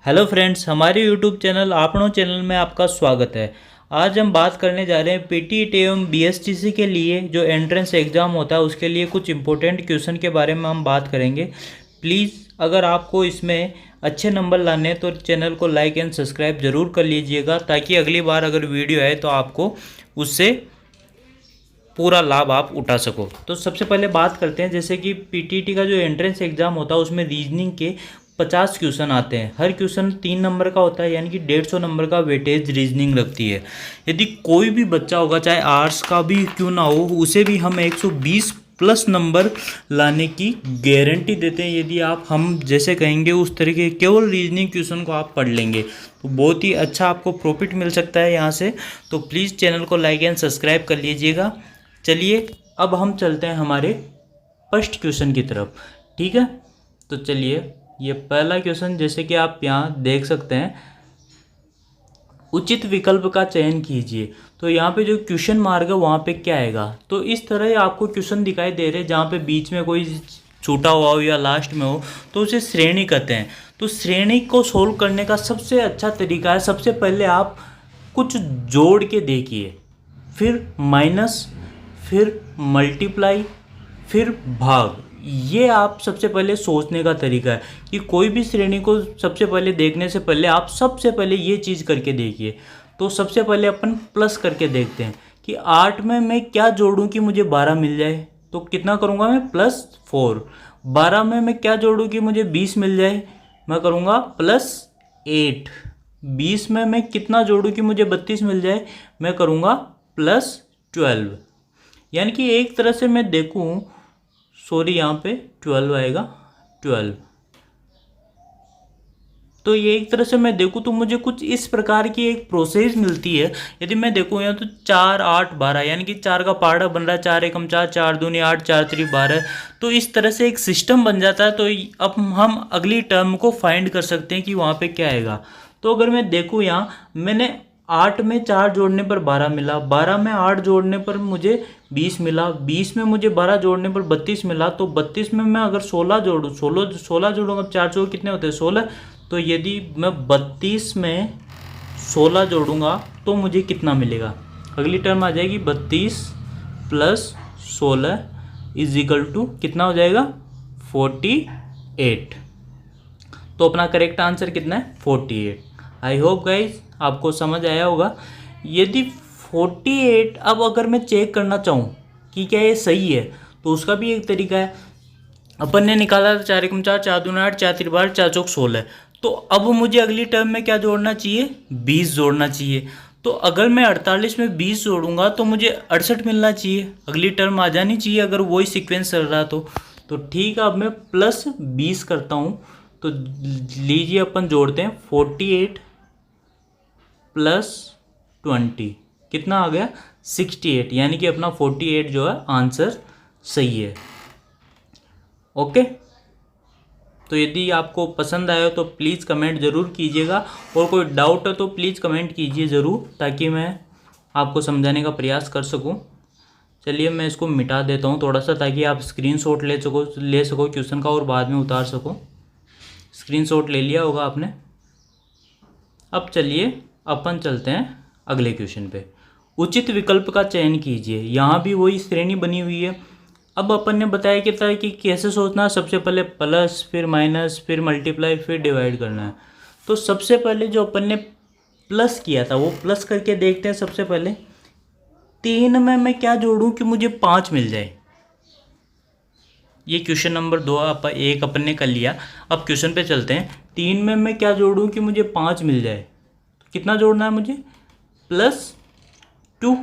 Hello friends, हमारे YouTube channel आपनो channel में आपका स्वागत है। आज हम बात करने जा रहे हैं पीटीईटी एवं बीएसटीसी के लिए जो एंट्रेंस एग्ज़ाम होता है उसके लिए कुछ इंपॉर्टेंट क्वेश्चन के बारे में हम बात करेंगे। प्लीज़ अगर आपको इसमें अच्छे नंबर लाने हैं तो चैनल को लाइक एंड सब्सक्राइब ज़रूर कर लीजिएगा, ताकि अगली बार अगर वीडियो आए तो आपको उससे पूरा लाभ आप उठा सको। तो सबसे पहले बात करते हैं, जैसे कि पीटीईटी का जो एंट्रेंस एग्ज़ाम होता है उसमें रीजनिंग के 50 क्वेश्चन आते हैं। हर क्वेश्चन 3 नंबर का होता है, यानी कि 150 नंबर का वेटेज रीजनिंग रखती है। यदि कोई भी बच्चा होगा, चाहे आर्ट्स का भी क्यों ना हो, उसे भी हम 120 प्लस नंबर लाने की गारंटी देते हैं। यदि आप हम जैसे कहेंगे उस तरीके केवल रीजनिंग क्वेश्चन को आप पढ़ लेंगे तो बहुत ही अच्छा आपको प्रॉफिट मिल सकता है यहाँ से। तो प्लीज़ चैनल को लाइक एंड सब्सक्राइब कर लीजिएगा। चलिए अब हम चलते हैं हमारे फर्स्ट क्वेश्चन की तरफ, ठीक है। तो चलिए, ये पहला क्वेश्चन जैसे कि आप यहाँ देख सकते हैं, उचित विकल्प का चयन कीजिए। तो यहाँ पे जो क्वेश्चन मार्क है वहाँ पे क्या आएगा, तो इस तरह आपको क्वेश्चन दिखाई दे रहे हैं जहाँ पे बीच में कोई छूटा हुआ हो या लास्ट में हो तो उसे श्रेणी कहते हैं। तो श्रेणी को सोल्व करने का सबसे अच्छा तरीका है, सबसे पहले आप कुछ जोड़ के देखिए, फिर माइनस, फिर मल्टीप्लाई, फिर भाग। ये आप सबसे पहले सोचने का तरीका है कि कोई भी श्रेणी को सबसे पहले देखने से पहले आप सबसे पहले ये चीज़ करके देखिए। तो सबसे पहले अपन प्लस करके देखते हैं कि 8 में मैं क्या जोड़ूं कि मुझे 12 मिल जाए। तो कितना करूँगा मैं, +4। 12 में मैं क्या जोड़ूं कि मुझे 20 मिल जाए, मैं करूँगा +8। 20 में मैं कितना जोड़ूं कि मुझे 32 मिल जाए, मैं करूँगा +12। यानी कि एक तरह से मैं देखूँ, सॉरी यहाँ पे 12 आएगा, 12। तो ये एक तरह से मैं देखूँ तो मुझे कुछ इस प्रकार की एक प्रोसेस मिलती है। यदि मैं देखूँ यहाँ तो 4, 8, 12, यानी कि 4 का पार्ट बन रहा है, 4 एकम 4, 4 दूनी 8, 4 3 12। तो इस तरह से एक सिस्टम बन जाता है। तो अब हम अगली टर्म को फाइंड कर सकते हैं कि वहाँ पे क्या आएगा। तो अगर मैं देखूँ, यहाँ मैंने 8 में 4 जोड़ने पर 12 मिला, 12 में 8 जोड़ने पर मुझे 20 मिला, 20 में मुझे 12 जोड़ने पर 32 मिला। तो 32 में मैं अगर 16 जोड़ूँ, 16 जोड़ूँगा, 4 जोड़ कितने होते हैं, 16। तो यदि मैं 32 में 16 जोड़ूँगा तो मुझे कितना मिलेगा, अगली टर्म आ जाएगी 32 + 16 = कितना हो जाएगा, 48। तो अपना करेक्ट आंसर कितना है, 48। आई होप गाइज आपको समझ आया होगा। यदि 48 अब अगर मैं चेक करना चाहूँ कि क्या ये सही है, तो उसका भी एक तरीका है। अपन ने निकाला था 4 एकम 4, 4 दूना 8, 4 3 12, 4 चौक 16। तो अब मुझे अगली टर्म में क्या जोड़ना चाहिए, 20 जोड़ना चाहिए। तो अगर मैं 48 में 20 जोड़ूंगा तो मुझे 68 मिलना चाहिए, अगली टर्म आ जानी चाहिए अगर वही सीक्वेंस चल रहा तो ठीक है। अब मैं +20 करता हूँ। तो लीजिए अपन जोड़ते हैं, 48 + 20 कितना आ गया, 68। यानी कि अपना 48 जो है आंसर सही है। ओके, तो यदि आपको पसंद आया तो प्लीज़ कमेंट ज़रूर कीजिएगा, और कोई डाउट हो तो प्लीज़ कमेंट कीजिए ज़रूर, ताकि मैं आपको समझाने का प्रयास कर सकूं। चलिए मैं इसको मिटा देता हूं थोड़ा सा, ताकि आप स्क्रीनशॉट ले सको क्वेश्चन का और बाद में उतार सको। स्क्रीनशॉट ले लिया होगा आपने। अब चलिए अपन चलते हैं अगले क्वेश्चन पे। उचित विकल्प का चयन कीजिए। यहाँ भी वही श्रेणी बनी हुई है। अब अपन ने बताया कि था कि कैसे सोचना है, सबसे पहले प्लस, फिर माइनस, फिर मल्टीप्लाई, फिर डिवाइड करना है। तो सबसे पहले जो अपन ने प्लस किया था वो प्लस करके देखते हैं। सबसे पहले 3 में मैं क्या जोड़ूं कि मुझे 5 मिल जाए। ये क्वेश्चन नंबर 2 एक अपन ने कर लिया। अब क्वेश्चन पे चलते हैं। 3 में मैं क्या जोड़ूं कि मुझे 5 मिल जाए। तो कितना जोड़ना है मुझे, +2।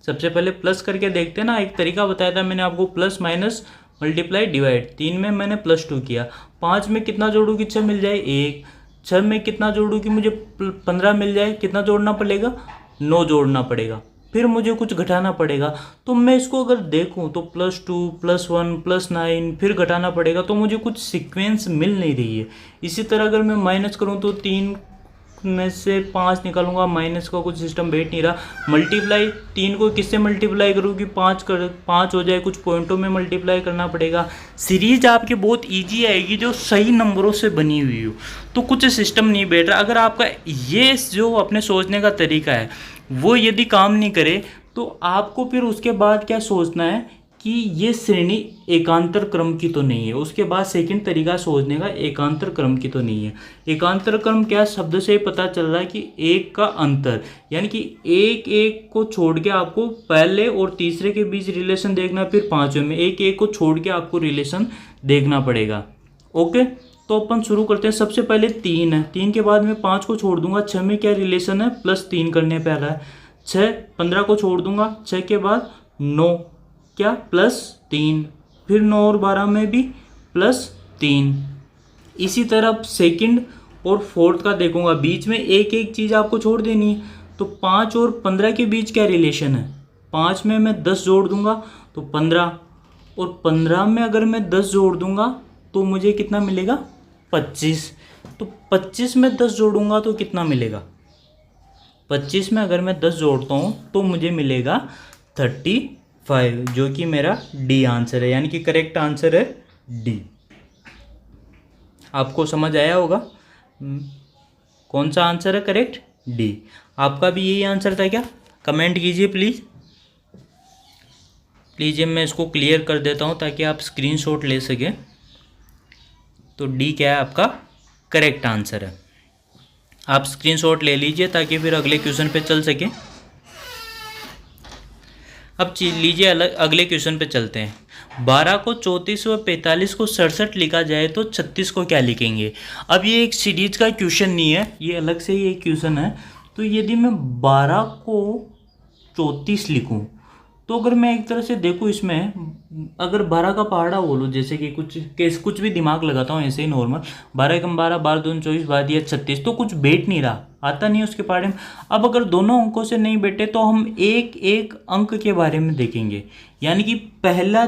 सबसे पहले प्लस करके देखते हैं ना, एक तरीका बताया था मैंने आपको, प्लस माइनस मल्टीप्लाई डिवाइड। 3 में मैंने +2 किया, 5 में कितना जोड़ूं कि 6 मिल जाए, 1। 6 में कितना जोड़ूं कि मुझे 15 मिल जाए, कितना जोड़ना पड़ेगा, 9 जोड़ना पड़ेगा। फिर मुझे कुछ घटाना पड़ेगा। तो मैं इसको अगर देखूं तो +2 +1 +9, फिर घटाना पड़ेगा। तो मुझे कुछ सीक्वेंस मिल नहीं रही है। इसी तरह अगर मैं माइनस करूं तो 3 में से 5 निकालूंगा, माइनस का कुछ सिस्टम बैठ नहीं रहा। मल्टीप्लाई 3 को किससे मल्टीप्लाई करूँ कि 5 हो जाए, कुछ पॉइंटों में मल्टीप्लाई करना पड़ेगा। सीरीज आपकी बहुत ईजी आएगी जो सही नंबरों से बनी हुई हो, तो कुछ सिस्टम नहीं बैठ रहा। अगर आपका ये जो अपने सोचने का तरीका है वो यदि काम नहीं करे तो आपको फिर उसके बाद क्या सोचना है कि ये श्रेणी एकांतर क्रम की तो नहीं है। उसके बाद सेकंड तरीका सोचने का एकांतर क्रम की तो नहीं है। एकांतर क्रम क्या शब्द से ही पता चल रहा है कि एक का अंतर, यानी कि एक एक को छोड़ के आपको पहले और तीसरे के बीच रिलेशन देखना, फिर पांचवें में एक एक को छोड़ के आपको रिलेशन देखना पड़ेगा। ओके, तो अपन शुरू करते हैं। सबसे पहले 3 है, 3 के बाद मैं 5 को छोड़ दूंगा, 6 में क्या रिलेशन है +3 करने पे आ रहा है। 6 15 को छोड़ दूंगा, 6 के बाद 9 क्या +3, फिर 9 और 12 में भी +3। इसी तरह सेकंड और फोर्थ का देखूंगा, बीच में एक एक चीज़ आपको छोड़ देनी है। तो 5 और 15 के बीच क्या रिलेशन है, 5 में मैं 10 जोड़ दूंगा तो 15, और 15 में अगर मैं 10 जोड़ दूंगा तो मुझे कितना मिलेगा 25। तो 25 में 10 जोड़ूंगा तो कितना मिलेगा, 25 में अगर मैं 10 जोड़ता हूँ तो मुझे मिलेगा 35, जो कि मेरा डी आंसर है, यानी कि करेक्ट आंसर है डी। आपको समझ आया होगा कौन सा आंसर है करेक्ट, डी। आपका भी यही आंसर था क्या, कमेंट कीजिए प्लीज़। प्लीज़ मैं इसको क्लियर कर देता हूँ ताकि आप स्क्रीनशॉट ले सकें। तो डी क्या है आपका करेक्ट आंसर है। आप स्क्रीनशॉट ले लीजिए ताकि फिर अगले क्वेश्चन पे चल सके। अब लीजिए अगले क्वेश्चन पे चलते हैं। 12 को 34 व 45 को 67 लिखा जाए तो 36 को क्या लिखेंगे। अब ये एक सीरीज का क्वेश्चन नहीं है, ये अलग से ही एक क्वेश्चन है। तो यदि मैं 12 को 34 लिखूं तो अगर मैं एक तरह से देखूं इसमें, अगर 12 का पहाड़ा बोलो, जैसे कि कुछ भी दिमाग लगाता हूँ ऐसे ही नॉर्मल, 12 कम 12, 12 दूनी 24, 12 दिया 36, तो कुछ बैठ नहीं रहा, आता नहीं उसके पहाड़े में। अब अगर दोनों अंकों से नहीं बैठे तो हम एक एक अंक के बारे में देखेंगे, यानी कि पहला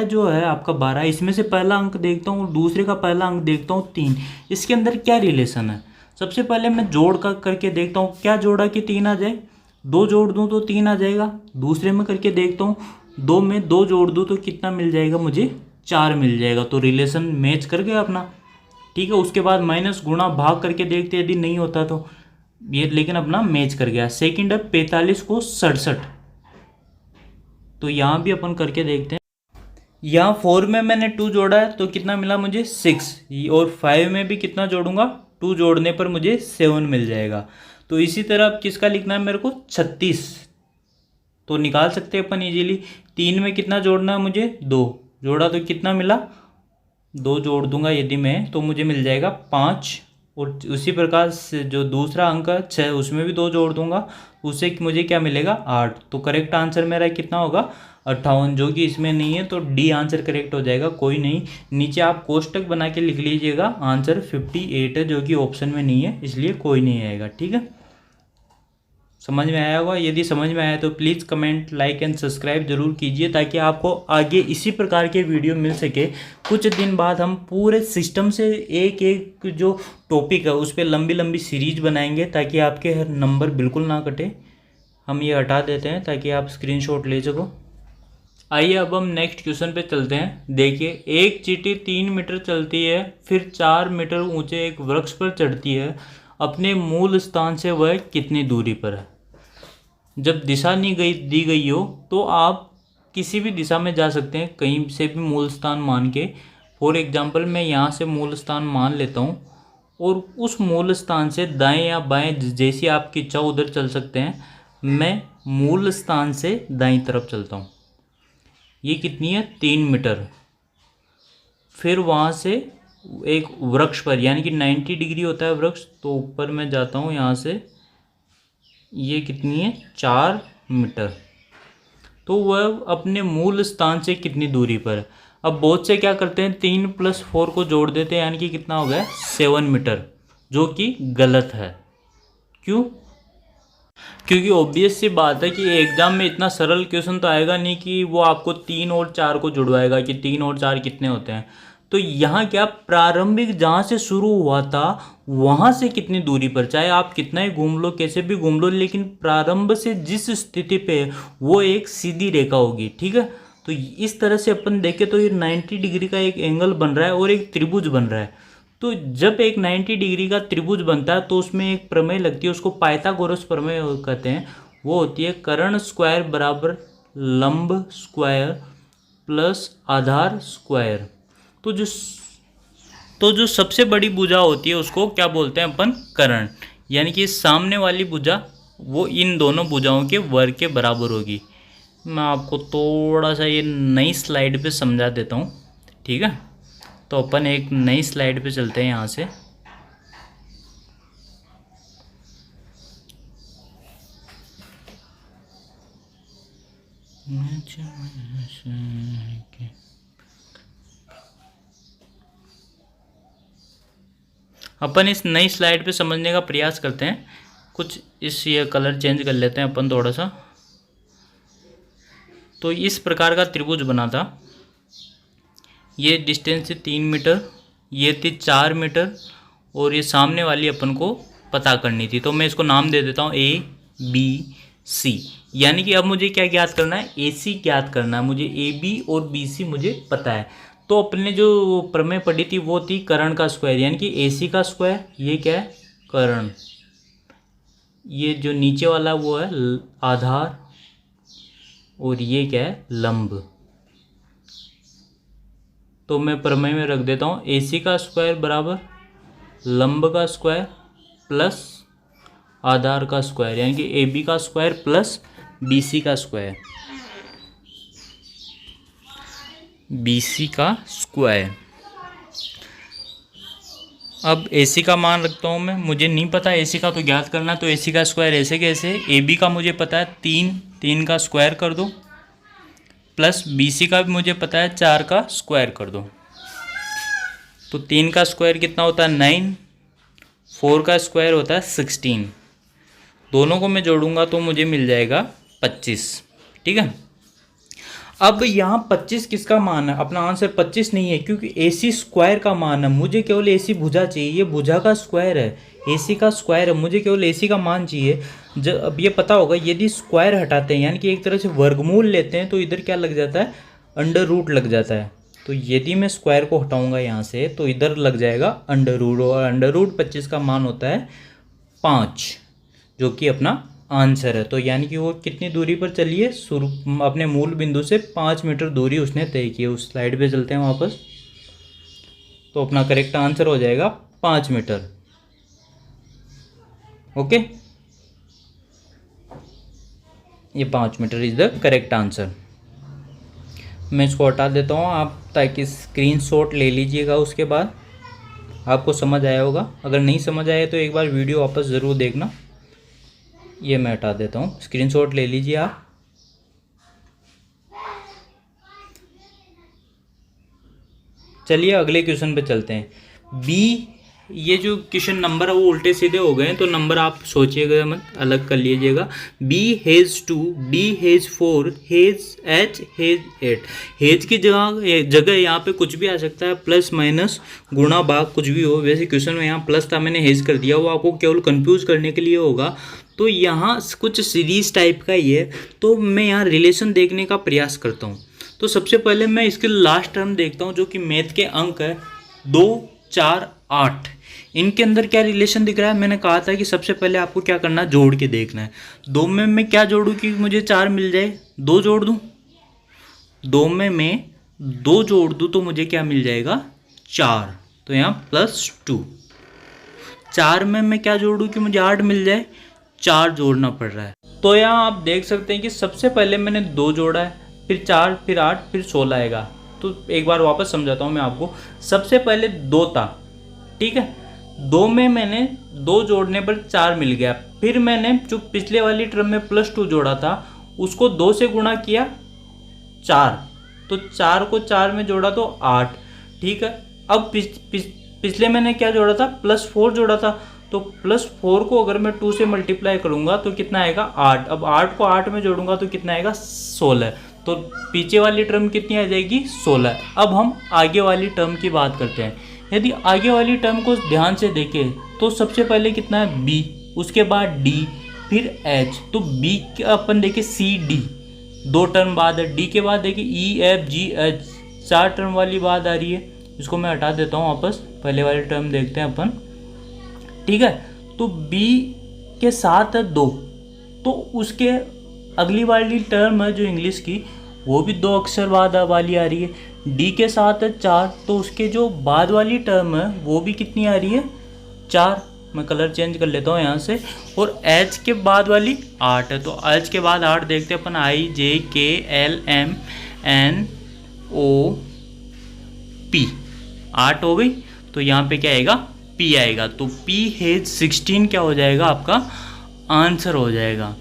जो है आपका 12, इसमें से पहला अंक देखता हूँ और दूसरे का पहला अंक देखता हूँ 3, इसके अंदर क्या रिलेशन है। सबसे पहले मैं जोड़ करके देखता हूँ, क्या जोड़ा कि 3 आ जाए, 2 जोड़ दूँ तो 3 आ जाएगा। दूसरे में करके देखता हूँ, 2 में 2 जोड़ दूँ तो कितना मिल जाएगा मुझे, 4 मिल जाएगा। तो रिलेशन मैच कर गया अपना, ठीक है। उसके बाद माइनस गुणा भाग करके देखते यदि नहीं होता तो ये, लेकिन अपना मैच कर गया। सेकंड है 45 को 67, तो यहाँ भी अपन करके देखते हैं। यहाँ 4 में मैंने 2 जोड़ा है तो कितना मिला मुझे 6, और 5 में भी कितना जोड़ूंगा, 2 जोड़ने पर मुझे 7 मिल जाएगा। तो इसी तरह अब किसका लिखना है मेरे को, 36, तो निकाल सकते हैं अपन इजीली। 3 में कितना जोड़ना है मुझे, 2 जोड़ा तो कितना मिला, 2 जोड़ दूंगा यदि मैं तो मुझे मिल जाएगा 5, और उसी प्रकार से जो दूसरा अंक है 6, उसमें भी 2 जोड़ दूंगा, उससे मुझे क्या मिलेगा 8। तो करेक्ट आंसर मेरा कितना होगा 58, जो कि इसमें नहीं है, तो डी आंसर करेक्ट हो जाएगा। कोई नहीं, नीचे आप कोष्टक बना के लिख लीजिएगा, आंसर 58 है, जो कि ऑप्शन में नहीं है, इसलिए कोई नहीं आएगा, ठीक है। समझ में आया होगा, यदि समझ में आया तो please comment, like and subscribe जरूर कीजिए ताकि आपको आगे इसी प्रकार के वीडियो मिल सके। कुछ दिन बाद हम पूरे सिस्टम से एक एक जो टॉपिक है उस पर लंबी लंबी सीरीज बनाएंगे ताकि आपके हर नंबर बिल्कुल ना कटे। हम ये हटा देते हैं ताकि आप स्क्रीनशॉट ले सको। आइए अब हम नेक्स्ट क्वेश्चन पे चलते हैं। देखिए, एक चींटी 3 मीटर चलती है, फिर 4 मीटर ऊंचे एक वृक्ष पर चढ़ती है, अपने मूल स्थान से वह कितनी दूरी पर है। जब दिशा नहीं दी गई हो तो आप किसी भी दिशा में जा सकते हैं, कहीं से भी मूल स्थान मान के। फॉर एग्जांपल मैं यहाँ से मूल स्थान मान लेता हूँ और उस मूल स्थान से दाएं या बाएं जैसी आपकी इच्छा उधर चल सकते हैं। मैं मूल स्थान से दाईं तरफ चलता हूँ, ये कितनी है 3 मीटर। फिर वहाँ से एक वृक्ष पर, यानी कि 90 डिग्री होता है वृक्ष, तो ऊपर मैं जाता हूँ यहाँ से, ये कितनी है 4 मीटर। तो वह अपने मूल स्थान से कितनी दूरी पर है। अब बहुत से क्या करते हैं 3 + 4 को जोड़ देते हैं, यानी कि कितना हो गया 7 मीटर, जो कि गलत है। क्यों, क्योंकि ऑब्वियस सी बात है कि एग्जाम में इतना सरल क्वेश्चन तो आएगा नहीं कि वो आपको 3 और 4 को जुड़वाएगा कि 3 और 4 कितने होते हैं। तो यहाँ क्या प्रारंभिक जहाँ से शुरू हुआ था वहाँ से कितनी दूरी पर, चाहे आप कितना ही घूम लो कैसे भी घूम लो, लेकिन प्रारंभ से जिस स्थिति पे है वो एक सीधी रेखा होगी। ठीक है, तो इस तरह से अपन देखें तो ये 90 डिग्री का एक एंगल बन रहा है और एक त्रिभुज बन रहा है। तो जब एक 90 डिग्री का त्रिभुज बनता है तो उसमें एक प्रमेय लगती है, उसको पाइथागोरस प्रमेय कहते हैं। वो होती है कर्ण स्क्वायर बराबर लंब स्क्वायर प्लस आधार स्क्वायर। तो जो सबसे बड़ी भुजा होती है उसको क्या बोलते हैं अपन, कर्ण, यानी कि सामने वाली भुजा वो इन दोनों भुजाओं के वर्ग के बराबर होगी। मैं आपको थोड़ा सा ये नई स्लाइड पे समझा देता हूँ। ठीक है, तो अपन एक नई स्लाइड पे चलते हैं यहाँ से। अपन इस नई स्लाइड पे समझने का प्रयास करते हैं। कुछ इस ये कलर चेंज कर लेते हैं अपन थोड़ा सा। तो इस प्रकार का त्रिभुज बना था, ये डिस्टेंस थी 3 मीटर, ये थी 4 मीटर और ये सामने वाली अपन को पता करनी थी। तो मैं इसको नाम दे देता हूँ ए बी सी। यानी कि अब मुझे क्या ज्ञात करना है, ए सी ज्ञात करना है मुझे। ए बी और बी सी मुझे पता है। तो अपने जो प्रमेय पढ़ी थी वो थी कर्ण का स्क्वायर, यानी कि ए सी का स्क्वायर, ये क्या है कर्ण, ये जो नीचे वाला वो है आधार और ये क्या है लंब। तो मैं प्रमेय में रख देता हूँ ए सी का स्क्वायर बराबर लंब का स्क्वायर प्लस आधार का स्क्वायर, यानी कि ए बी का स्क्वायर प्लस बी सी का स्क्वायर, बी सी का स्क्वायर। अब ए सी का मान रखता हूँ मैं, मुझे नहीं पता ए सी का तो ज्ञात करना। तो ए सी का स्क्वायर ऐसे कैसे, ए बी का मुझे पता है 3 का स्क्वायर कर दो प्लस बी सी का भी मुझे पता है 4 का स्क्वायर कर दो। तो 3 का स्क्वायर कितना होता है 9, 4 का स्क्वायर होता है 16। दोनों को मैं जोड़ूंगा तो मुझे मिल जाएगा 25। ठीक है, अब यहाँ 25 किसका मान है, अपना आंसर 25 नहीं है क्योंकि ए सी स्क्वायर का मान है। मुझे केवल ए सी भुजा चाहिए, ये भुजा का स्क्वायर है, ए सी का स्क्वायर है, मुझे केवल ए सी का मान चाहिए। जब अब ये पता होगा यदि स्क्वायर हटाते हैं यानी कि एक तरह से वर्गमूल लेते हैं तो इधर क्या लग जाता है, अंडर रूट लग जाता है। तो यदि मैं स्क्वायर को हटाऊंगा यहाँ से तो इधर लग जाएगा अंडर रूट, और अंडर रूट 25 का मान होता है 5, जो कि अपना आंसर है। तो यानी कि वो कितनी दूरी पर चलिए, शुरू अपने मूल बिंदु से 5 मीटर दूरी उसने तय की है। उस स्लाइड पे चलते हैं वापस। तो अपना करेक्ट आंसर हो जाएगा 5 मीटर। ओके, ये 5 meter is the correct answer. मैं इसको हटा देता हूँ आप, ताकि स्क्रीनशॉट ले लीजिएगा, उसके बाद आपको समझ आया होगा। अगर नहीं समझ आया तो एक बार वीडियो वापस ज़रूर देखना। ये मैं हटा देता हूँ, स्क्रीनशॉट ले लीजिए आप। चलिए अगले क्वेश्चन पे चलते हैं। बी, ये जो क्वेश्चन नंबर है वो उल्टे सीधे हो गए हैं, तो नंबर आप सोचिएगा मत, अलग कर लीजिएगा। B has 2, D has 4, has H, has 8। Has की जगह यहाँ पे कुछ भी आ सकता है, प्लस माइनस गुणा भाग कुछ भी हो। वैसे क्वेश्चन में यहाँ प्लस था, मैंने हैज़ कर दिया, वो आपको केवल कंफ्यूज करने के लिए होगा। तो यहाँ कुछ सीरीज टाइप का ही है, तो मैं यहाँ रिलेशन देखने का प्रयास करता हूँ। तो सबसे पहले मैं इसके लास्ट टर्म देखता हूँ जो कि मैथ के अंक है 2, 4, 8। इनके अंदर क्या रिलेशन दिख रहा है, मैंने कहा था कि सबसे पहले आपको क्या करना है, जोड़ के देखना है। 2 में मैं क्या जोड़ूँ कि मुझे 4 मिल जाए, 2 जोड़ दूँ। 2 में मैं 2 जोड़ दूँ तो मुझे क्या मिल जाएगा 4, तो यहाँ +2। 4 में मैं क्या जोड़ूँ कि मुझे 8 मिल जाए, 4 जोड़ना पड़ रहा है। तो यहाँ आप देख सकते हैं कि सबसे पहले मैंने 2 जोड़ा है, फिर 4, फिर 8, फिर 16 आएगा। तो एक बार वापस समझाता हूँ मैं आपको। सबसे पहले 2 था, ठीक है, 2 में मैंने 2 जोड़ने पर 4 मिल गया। फिर मैंने जो पिछले वाली टर्म में +2 जोड़ा था उसको 2 से गुणा किया 4, तो 4 को 4 में जोड़ा तो 8, ठीक है। अब पिछले मैंने क्या जोड़ा था, +4 जोड़ा था, तो +4 को अगर मैं 2 से मल्टीप्लाई करूंगा तो कितना आएगा 8। अब 8 को 8 में जोड़ूंगा तो कितना आएगा 16। तो पीछे वाली टर्म कितनी आ जाएगी 16। अब हम आगे वाली टर्म की बात करते हैं। यदि आगे वाली टर्म को ध्यान से देखें तो सबसे पहले कितना है b, उसके बाद d, फिर h। तो b के अपन देखें c d, 2 टर्म बाद है। d के बाद देखिए e f g h, 4 term वाली बात आ रही है। इसको मैं हटा देता हूँ वापस, पहले वाली टर्म देखते हैं अपन। ठीक है, तो b के साथ है 2, तो उसके अगली वाली टर्म है जो इंग्लिश की वो भी 2 अक्षर बाद वाली आ रही है। डी के साथ है 4, तो उसके जो बाद वाली टर्म है वो भी कितनी आ रही है 4। मैं कलर चेंज कर लेता हूँ यहाँ से। और एच के बाद वाली 8 है, तो एच के बाद 8 देखते हैं अपन, I J K L M N O P, 8 हो गई। तो यहाँ पे क्या आएगा पी आएगा। तो पी हेज 16 क्या हो जाएगा आपका आंसर हो जाएगा।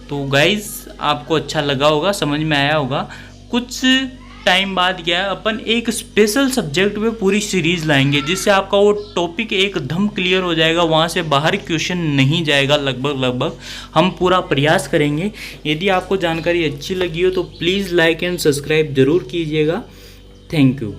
तो गाइज आपको अच्छा लगा होगा, समझ में आया होगा। कुछ टाइम बाद क्या है अपन एक स्पेशल सब्जेक्ट पे पूरी सीरीज लाएंगे जिससे आपका वो टॉपिक एकदम क्लियर हो जाएगा, वहाँ से बाहर क्वेश्चन नहीं जाएगा लगभग। हम पूरा प्रयास करेंगे। यदि आपको जानकारी अच्छी लगी हो तो प्लीज़ लाइक एंड सब्सक्राइब जरूर कीजिएगा। Thank you.